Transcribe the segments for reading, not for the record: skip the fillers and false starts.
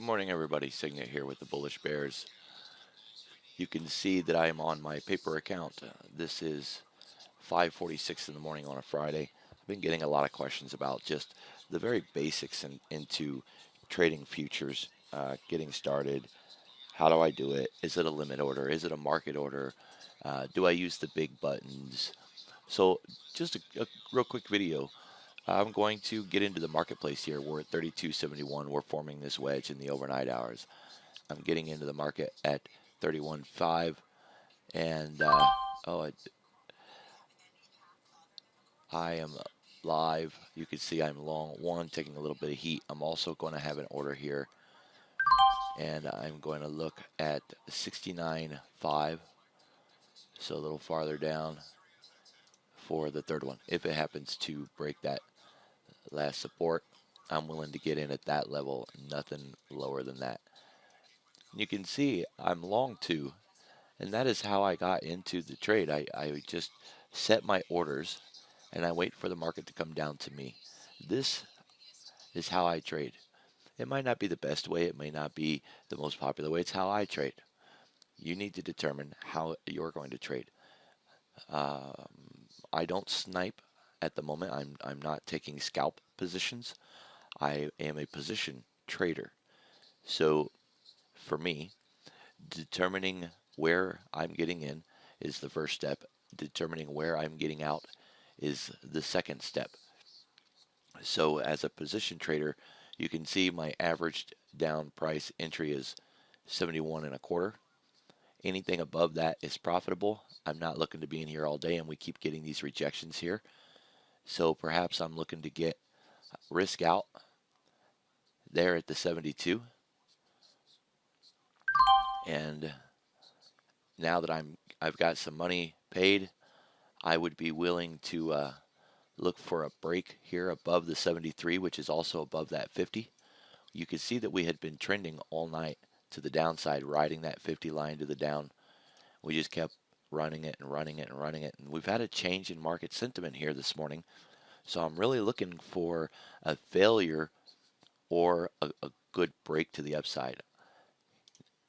Good morning, everybody. Signet here with the Bullish Bears. You can see that I am on my paper account. This is 5:46 in the morning on a Friday. I've been getting a lot of questions about just the very basics into trading futures, getting started. How do I do it? Is it a limit order? Is it a market order? Do I use the big buttons? So just a real quick video. I'm going to get into the marketplace here. We're at 32.71. We're forming this wedge in the overnight hours. I'm getting into the market at 31.5, and oh, I am live. You can see I'm long one, taking a little bit of heat. I'm also going to have an order here, and I'm going to look at 69.5, so a little farther down for the third one. If it happens to break that last support, I'm willing to get in at that level, nothing lower than that. You can see I'm long two. And that is how I got into the trade. I just set my orders and I wait for the market to come down to me. This is how I trade. It might not be the best way, it may not be the most popular way. It's how I trade. You need to determine how you're going to trade. I don't snipe at the moment. I'm not taking scalp positions. I am a position trader. So for me, determining where I'm getting in is the first step. Determining where I'm getting out is the second step. So as a position trader, you can see my averaged down price entry is 71 and a quarter. Anything above that is profitable. I'm not looking to be in here all day, and we keep getting these rejections here. So perhaps I'm looking to get risk out there at the 72. And now that I've got some money paid, I would be willing to look for a break here above the 73, which is also above that 50. You can see that we had been trending all night to the downside, riding that 50 line to the down. We just kept running it and running it and running it. And we've had a change in market sentiment here this morning. So I'm really looking for a failure or a good break to the upside.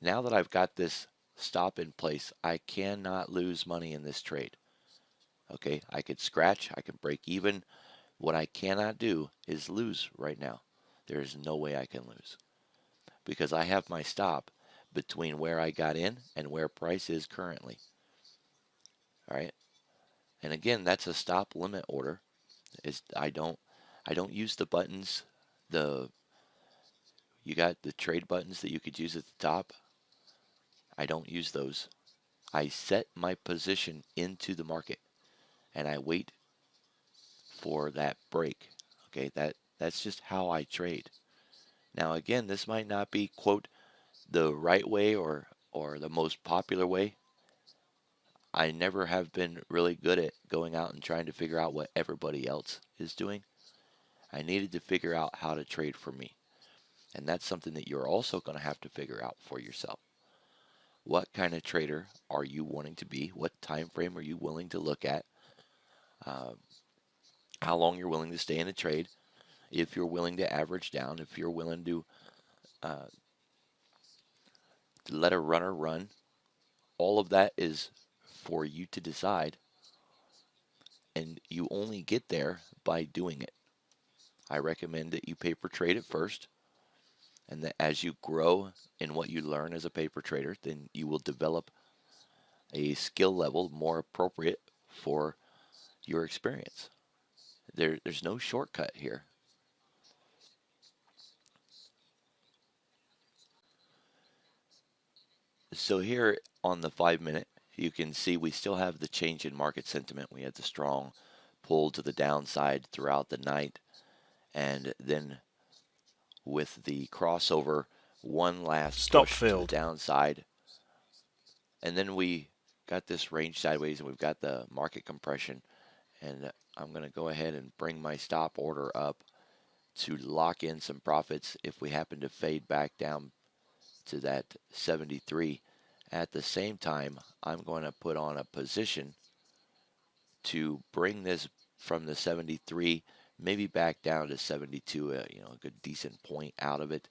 Now that I've got this stop in place, I cannot lose money in this trade. Okay, I could scratch, I can break even. What I cannot do is lose right now. There is no way I can lose because I have my stop between where I got in and where price is currently. All right, and again, that's a stop limit order. I don't use the buttons. You got the trade buttons that you could use at the top. I don't use those. I set my position into the market and I wait for that break. Okay, that's just how I trade. Now again, this might not be quote the right way or the most popular way. I never have been really good at going out and trying to figure out what everybody else is doing. I needed to figure out how to trade for me. And that's something that you're also going to have to figure out for yourself. What kind of trader are you wanting to be? What time frame are you willing to look at? How long you're willing to stay in a trade? If you're willing to average down, if you're willing to let a runner run, all of that is for you to decide. And you only get there by doing it. I recommend that you paper trade it first, and that as you grow in what you learn as a paper trader, then you will develop a skill level more appropriate for your experience. There's no shortcut here. So here on the 5 minute, you can see we still have the change in market sentiment. We had the strong pull to the downside throughout the night, and then with the crossover, one last Stop push to the field. downside, and then we got this range sideways, and we've got the market compression. And I'm going to go ahead and bring my stop order up to lock in some profits if we happen to fade back down to that 73. At the same time, I'm going to put on a position to bring this from the 73 maybe back down to 72, a good decent point out of it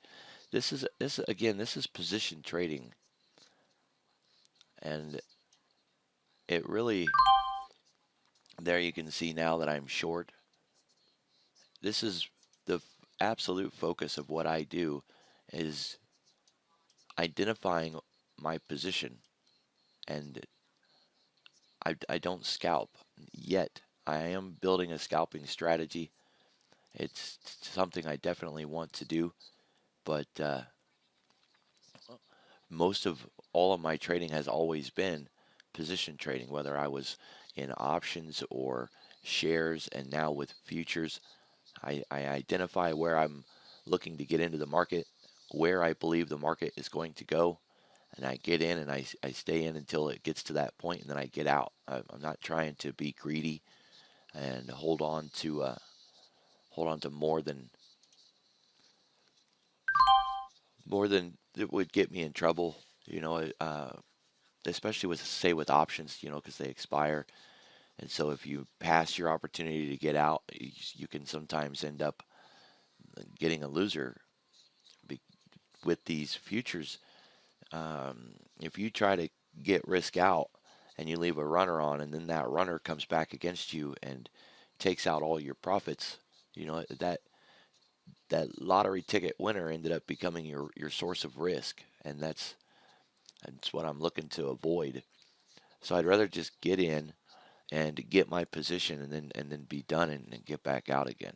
this is position trading, and it really, there you can see now that I'm short. This is the absolute focus of what I do, is identifying my position, and I don't scalp yet. I am building a scalping strategy. It's something I definitely want to do, but most of all of my trading has always been position trading, whether I was in options or shares, and now with futures. I identify where I'm looking to get into the market, where I believe the market is going to go, and I get in and I stay in until it gets to that point, and then I get out. I'm not trying to be greedy and hold on to more than it would get me in trouble. You know, especially with, say, with options, because they expire. And so if you pass your opportunity to get out, you can sometimes end up getting a loser. With these futures, if you try to get risk out and you leave a runner on, and then that runner comes back against you and takes out all your profits, that lottery ticket winner ended up becoming your source of risk, and that's what I'm looking to avoid. So I'd rather just get in and get my position, and then be done, and get back out again.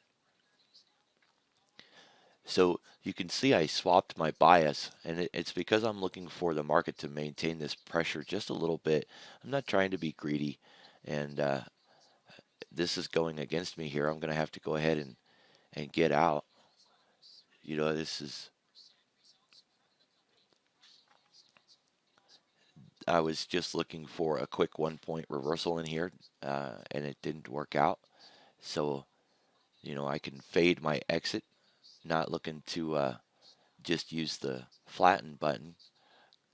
So you can see I swapped my bias, and it's because I'm looking for the market to maintain this pressure just a little bit. I'm not trying to be greedy, and this is going against me here. I'm going to have to go ahead and get out. This is, I was just looking for a quick 1 point reversal in here, and it didn't work out. So, I can fade my exit, not looking to just use the flatten button,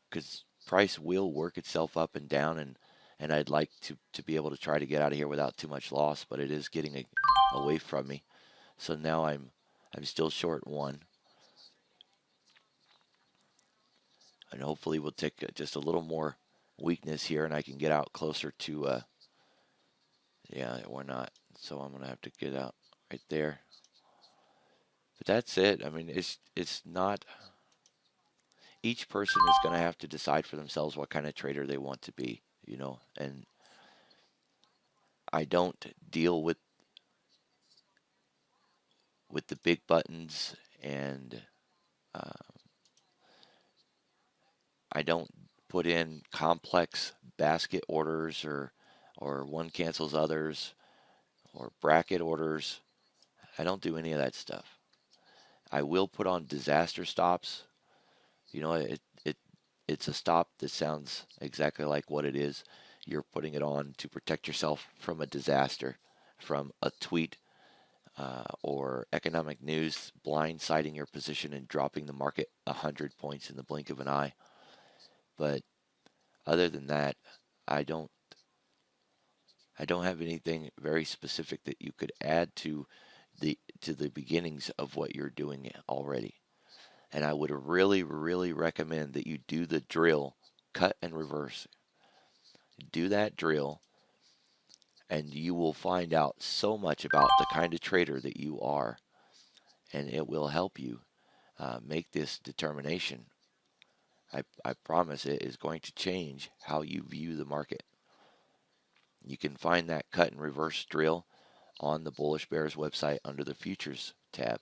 because price will work itself up and down, and I'd like to be able to try to get out of here without too much loss, but it is getting away from me. So now I'm still short one, and hopefully we'll take just a little more weakness here, and I can get out closer to yeah, we're not. So I'm gonna have to get out right there. But that's it. I mean, it's not. Each person is gonna have to decide for themselves what kind of trader they want to be. And I don't deal with the big buttons, and uh, I don't put in complex basket orders, or one cancels others, or bracket orders. I don't do any of that stuff. I will put on disaster stops. It's a stop that sounds exactly like what it is. You're putting it on to protect yourself from a disaster, from a tweet, or economic news blindsiding your position and dropping the market 100 points in the blink of an eye. But other than that, I don't I don't have anything very specific that you could add to the beginnings of what you're doing already. And I would really, really recommend that you do the drill, cut and reverse. Do that drill, and you will find out so much about the kind of trader that you are, and it will help you make this determination. I promise it is going to change how you view the market. You can find that cut and reverse drill on the Bullish Bears website under the Futures tab.